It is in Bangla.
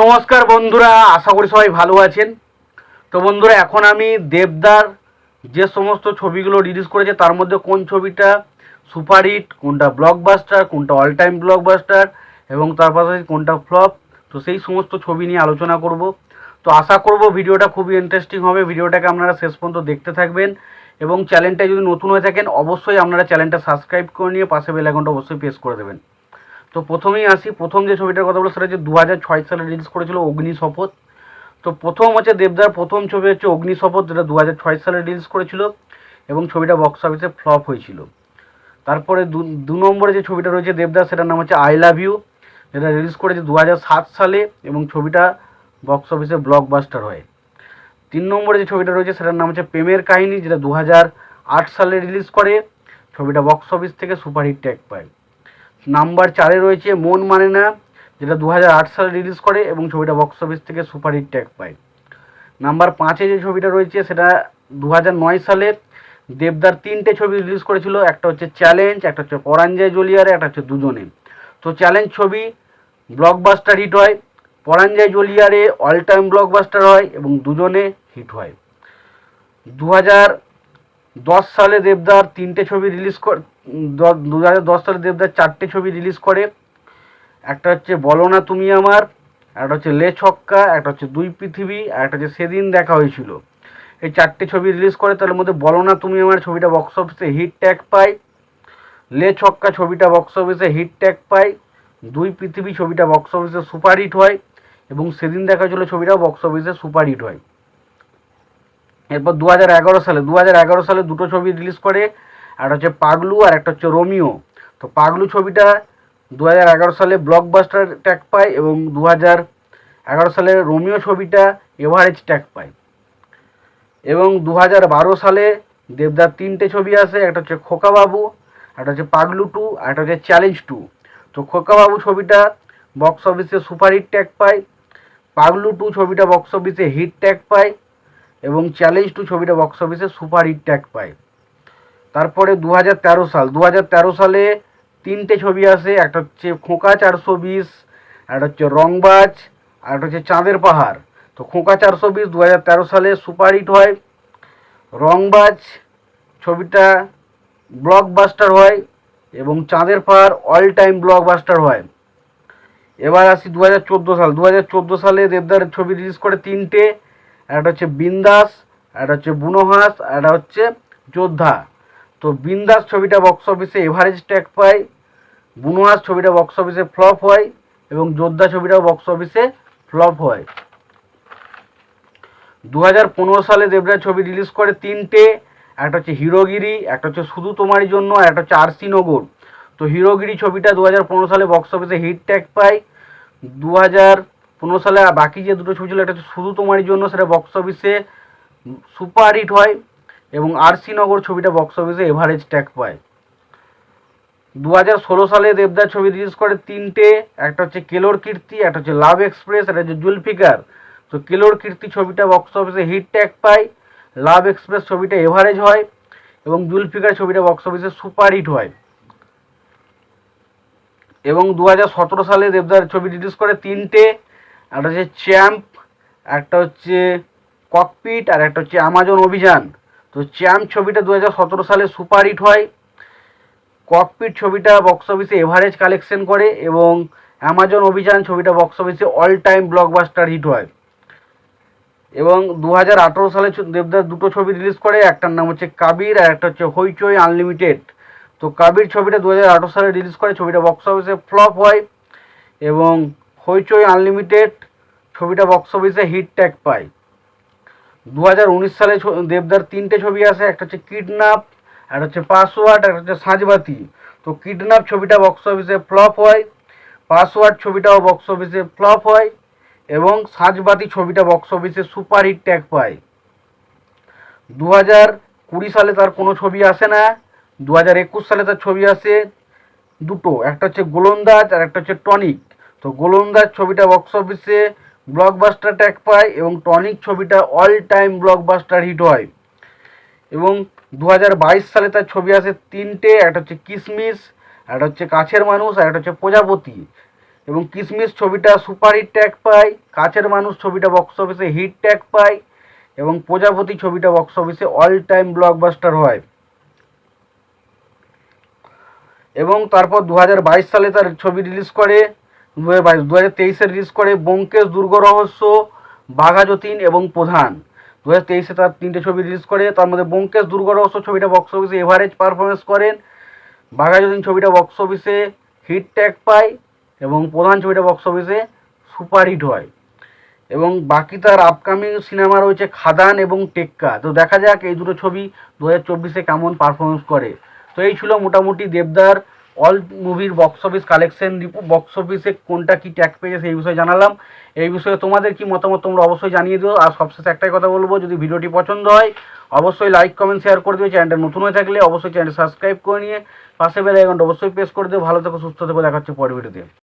নমস্কার বন্ধুরা, আশা করি সবাই ভালো আছেন। তো বন্ধুরা, এখন আমি দেবদার যে সমস্ত ছবিগুলো রিলিজ করেছে তার মধ্যে কোন ছবিটা সুপারহিট, কোনটা ব্লকবাস্টার, কোনটা অল টাইম ব্লকবাস্টার এবং তার পাশাপাশি কোনটা ফ্লপ, তো সেই সমস্ত ছবি নিয়ে আলোচনা করব। তো আশা করব ভিডিওটা খুবই ইন্টারেস্টিং হবে। ভিডিওটাকে আপনারা শেষ পর্যন্ত দেখতে থাকবেন এবং চ্যানেলটা যদি নতুন হয়ে থাকেন অবশ্যই আপনারা চ্যানেলটা সাবস্ক্রাইব করে নিয়ে পাশে বেল আইকনটা অবশ্যই প্রেস করে দেবেন। তো প্রথমেই আসি, প্রথম যে ছবিটার কথা বলবো সেটা হচ্ছে 2006 সালে রিলিজ করেছিল অগ্নিশপথ। তো প্রথম হচ্ছে দেবদার প্রথম ছবি হচ্ছে অগ্নিশপথ, যেটা 2006 সালে রিলিজ করেছিল এবং ছবিটা বক্স অফিসে ফ্লপ হয়েছিল। তারপরে দু নম্বরে যে ছবিটা রয়েছে দেবদার, সেটার নাম হচ্ছে আই লাভ ইউ, যেটা রিলিজ করেছে 2007 সালে এবং ছবিটা বক্স অফিসে ব্লকবাস্টার হয়। 3 নম্বরে যে ছবিটা রয়েছে সেটার নাম হচ্ছে প্রেমের কাহিনী, যেটা 2008 সালে রিলিজ করে, ছবিটা বক্স অফিস থেকে সুপারহিট ট্যাগ পায়। নাম্বার 4-এ রয়েছে মন মানে না, যেটা 2008 সালে রিলিজ করে এবং ছবিটা বক্স অফিস থেকে সুপারহিট ট্যাগ পায়। নাম্বার 5-এ যে ছবিটা রয়েছে সেটা 2009 সালে দেবদার 3টে ছবি রিলিজ করেছিল। একটা হচ্ছে চ্যালেঞ্জ, একটা হচ্ছে পরাঞ্জয় জ্বলিয়ারে, একটা হচ্ছে দুজনে। তো চ্যালেঞ্জ ছবি ব্লকবাস্টার হিট হয়, পরাঞ্জয় জ্বলিয়ারে অল টাইম ব্লকবাস্টার হয় এবং দুজনে হিট হয়। 2010 সালে দেবদার 3টে ছবি রিলিজ করে, 2010 সালে দেবদার 4টে ছবি রিলিজ করে। একটা হচ্ছে বলো না তুমি আমার, একটা হচ্ছে লে ছক্কা, একটা হচ্ছে দুই পৃথিবী, আর একটা হচ্ছে সেদিন দেখা হয়েছিল। এই 4টে ছবি রিলিজ করে। তার মধ্যে বলো না তুমি আমার ছবিটা বক্স অফিসে হিট ট্যাগ পায়, লে ছক্কা ছবিটা বক্স অফিসে হিট ট্যাগ পায়, দুই পৃথিবী ছবিটা বক্স অফিসে সুপারহিট হয় এবং সেদিন দেখা হয়েছিল ছবিটাও বক্স অফিসে সুপারহিট হয়। এরপর 2011 সালে দুটো ছবি রিলিজ করে, একটা হচ্ছে পাগলু আর একটা হচ্ছে রোমিও। তো পাগলু ছবিটা 2011 সালে ব্লকবাস্টার ট্যাগ পায় এবং 2011 সালে রোমিও ছবিটা এভারেজ ট্যাগ পায়। এবং 2012 সালে দেবদার 3টে ছবি আসে, একটা হচ্ছে খোকাবাবু, একটা হচ্ছে পাগলু 2 আর একটা হচ্ছে চ্যালেঞ্জ 2। তো খোকাবাবু ছবিটা বক্স অফিসে সুপারহিট ট্যাগ পায়, পাগলু 2 ছবিটা বক্স অফিসে হিট ট্যাগ পায় এবং চ্যালেঞ্জ 2 ছবিটা বক্স অফিসে সুপারহিট ট্যাগ পায়। তারপরে 2013 সালে 3টে ছবি আসে, একটা হচ্ছে খোঁকা 420, একটা হচ্ছে রংবাজ আর একটা হচ্ছে চাঁদের পাহাড়। তো খোঁকা 420 2013 সালে সুপারহিট হয়, রংবাজ ছবিটা ব্লকবাস্টার হয় এবং চাঁদের পাহাড় অল টাইম ব্লকবাস্টার হয়। এবার আসি 2014 সালে দেবদার ছবি রিলিজ করে 3টে, একটা হচ্ছে বিন্দাস, একটা হচ্ছে বুনোহাস আর একটা হচ্ছে যোদ্ধা। তো বিন্দাস ছবিটা বক্স অফিসে এভারেজ ট্যাগ পায়, বুনোহাস ছবিটা বক্স অফিসে ফ্লপ হয় এবং যোদ্ধা ছবিটাও বক্স অফিসে ফ্লপ হয়। 2015 সালে দেবরাজ ছবি রিলিজ করে 3টে, একটা হচ্ছে হিরোগিরি, একটা হচ্ছে শুধু তোমারই জন্য, একটা হচ্ছে আরসি নগর। তো হিরোগিরি ছবিটা 2015 সালে বক্স অফিসে হিট ট্যাগ পায়। 2015 সালে বাকি যে দুটো ছবি ছিল, একটা হচ্ছে শুধু তোমারই জন্য, সেটা বক্স অফিসে সুপার হিট হয় এবং আরসি নগর ছবিটা বক্স অফিসে এভারেজ ট্যাগ পায়। 2016 সালে দেবদার ছবি রিলিজ করে 3টে, একটা হচ্ছে কেলোর কীর্তি, একটা হচ্ছে লাভ এক্সপ্রেস, একটা হচ্ছে জুলফিকার। তো কেলোর কীর্তি ছবিটা বক্স অফিসে হিট ট্যাগ পায়, লাভ এক্সপ্রেস ছবিটা এভারেজ হয় এবং জুলফিকার ছবিটা বক্স অফিসে সুপার হিট হয়। এবং 2017 সালে দেবদার ছবি রিলিজ করে 3টে, একটা হচ্ছে চ্যাম্প, একটা হচ্ছে ককপিট আর একটা হচ্ছে আমাজন অভিযান। তো চ্যাম্প ছবিটা 2017 সালে সুপার হিট হয়, ককপিট ছবিটা বক্স অফিসে এভারেজ কালেকশন করে এবং অ্যামাজন অভিযান ছবিটা বক্স অফিসে অল টাইম ব্লকবাস্টার হিট হয়। এবং 2018 সালে দেবদাস দুটো ছবি রিলিজ করে, একটার নাম হচ্ছে কাবির আর একটা হচ্ছে হইচই আনলিমিটেড। তো কাবির ছবিটা 2018 সালে রিলিজ করে, ছবিটা বক্স অফিসে ফ্লপ হয় এবং হইচই আনলিমিটেড ছবিটা বক্স অফিসে হিট ট্যাগ পায়। 2019 সালে দেবদার 3টে ছবি আসে, একটা হচ্ছে কিডন্যাপ, একটা হচ্ছে পাসওয়ার্ড, একটা হচ্ছে সাঁঝবাতি। তো কিডন্যাপ ছবিটা বক্স অফিসে ফ্লপ হয়, পাসওয়ার্ড ছবিটাও বক্স অফিসে ফ্লপ হয় এবং সাঁঝবাতি ছবিটা বক্স অফিসে সুপারহিট ট্যাগ পায়। 2020 সালে তার কোনো ছবি আসে না, 2021 সালে তার ছবি আসে দুটো, একটা হচ্ছে গোলন্দাজ আর একটা হচ্ছে টনিক। তো গোলন্দাজ ছবিটা বক্স অফিসে ব্লকবাস্টার ট্যাগ পায় এবং টনিক ছবিটা অল টাইম ব্লকবাস্টার হিট হয়। এবং 2022 সালে তার ছবি আসে 3টে, একটা হচ্ছে কিসমিস, একটা হচ্ছে কাছের মানুষ আর একটা হচ্ছে প্রজাপতি। এবং কিসমিস ছবিটা সুপারহিট ট্যাগ পায়, কাছের মানুষ ছবিটা বক্স অফিসে হিট ট্যাগ পায় এবং প্রজাপতি ছবিটা বক্স অফিসে অল টাইম ব্লকবাস্টার হয়। এবং তারপর 2022 সালে তার ছবি রিলিজ করে, 2023-এ রিলিজ করে ব্যোমকেশ দুর্গ রহস্য, বাঘা যতীন এবং প্রধান। 2023-এ তার 3টে ছবি রিলিজ করে, তার মধ্যে ব্যোমকেশ দুর্গ রহস্য ছবিটা বক্স অফিসে এভারেজ পারফরমেন্স করেন, বাঘা যতীন ছবিটা বক্স অফিসে হিট ট্যাগ পায় এবং প্রধান ছবিটা বক্স অফিসে সুপারহিট হয়। এবং বাকি তার আপকামিং সিনেমা রয়েছে খাদান এবং টেক্কা। তো দেখা যাক এই দুটো ছবি 2024-এ কেমন পারফরমেন্স করে। তো এই ছিল মোটামুটি দেবদার অল মুভির box office collection report, box অফিসে কোনটা কি ট্যাগ পেয়েছে সেই বিষয়ে জানালাম। এই বিষয়ে তোমাদের কি মতামত তোমরা অবশ্যই জানিয়ে দিও। আর সবশেষে একটাই কথা বলবো, যদি ভিডিওটি পছন্দ হয় অবশ্যই লাইক কমেন্ট শেয়ার করে দিও। চ্যানেলটা নতুন হয়ে থাকলে অবশ্যই চ্যানেল সাবস্ক্রাইব করে নিয়ে পাশে বেল আইকনটা অবশ্যই প্রেস করে দিও। ভালো থেকো, সুস্থ থেকো, দেখা হচ্ছে পরের ভিডিওতে।